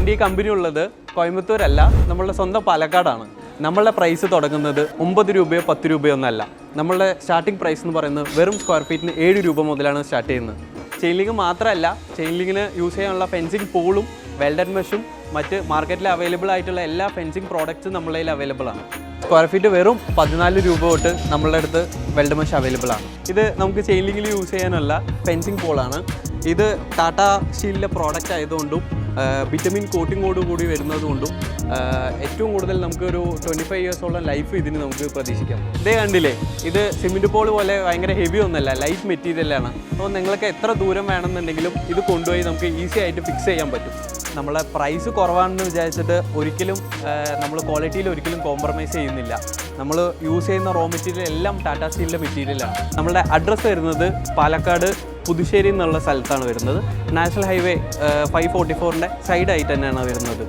എൻ്റെ ഈ കമ്പനി ഉള്ളത് കോയമ്പത്തൂരല്ല, നമ്മളുടെ സ്വന്തം പാലക്കാടാണ്. നമ്മളുടെ പ്രൈസ് തുടങ്ങുന്നത് 9 രൂപയോ 10 രൂപയോ ഒന്നല്ല. നമ്മളുടെ സ്റ്റാർട്ടിംഗ് പ്രൈസ് എന്ന് പറയുന്നത് വെറും സ്ക്വയർ ഫീറ്റിന് 7 രൂപ മുതലാണ് സ്റ്റാർട്ട് ചെയ്യുന്നത്. ചെയിൻ ലിങ്ക് മാത്രമല്ല, ചെയിൻ ലിങ്കിന് യൂസ് ചെയ്യാനുള്ള ഫെൻസിങ് പോളും വെൽഡഡ് മെഷും മറ്റ് മാർക്കറ്റിൽ അവൈലബിൾ ആയിട്ടുള്ള എല്ലാ ഫെൻസിങ് പ്രോഡക്റ്റ്സും നമ്മളെ കയ്യിൽ അവൈലബിൾ ആണ്. സ്ക്വയർ ഫീറ്റ് വെറും 14 രൂപ തൊട്ട് നമ്മളുടെ അടുത്ത് വെൽഡ് മെഷ് അവൈലബിൾ ആണ്. ഇത് നമുക്ക് ചെയിൻ ലിങ്കിൽ യൂസ് ചെയ്യാനുള്ള ഫെൻസിങ് പോളാണ്. ഇത് ടാറ്റ സ്റ്റീലിൻ്റെ പ്രോഡക്റ്റ് ആയതുകൊണ്ടും വിറ്റമിൻ കോട്ടിങ്ങോട് കൂടി വരുന്നതുകൊണ്ടും ഏറ്റവും കൂടുതൽ നമുക്കൊരു 25 ഇയേഴ്സോളം ലൈഫ് ഇതിന് നമുക്ക് പ്രതീക്ഷിക്കാം. ഇതേ കണ്ടില്ലേ, ഇത് സിമെൻറ്റ് പോൾ പോലെ ഭയങ്കര ഹെവി ഒന്നല്ല, ലൈറ്റ് മെറ്റീരിയലാണ്. അപ്പോൾ നിങ്ങൾക്ക് എത്ര ദൂരം വേണമെന്നുണ്ടെങ്കിലും ഇത് കൊണ്ടുപോയി നമുക്ക് ഈസി ആയിട്ട് ഫിക്സ് ചെയ്യാൻ പറ്റും. നമ്മളെ പ്രൈസ് കുറവാണെന്ന് വിചാരിച്ചിട്ട് ഒരിക്കലും നമ്മൾ ക്വാളിറ്റിയിൽ ഒരിക്കലും കോംപ്രമൈസ് ചെയ്യുന്നില്ല. നമ്മൾ യൂസ് ചെയ്യുന്ന റോ മെറ്റീരിയൽ എല്ലാം ടാറ്റ സ്റ്റീലിൻ്റെ മെറ്റീരിയലാണ്. നമ്മളുടെ അഡ്രസ്സ് വരുന്നത് പാലക്കാട് പുതുശ്ശേരി എന്നുള്ള സ്ഥലത്താണ് വരുന്നത്. നാഷണൽ ഹൈവേ 544ൻ്റെ സൈഡായിട്ട് തന്നെയാണ് വരുന്നത്.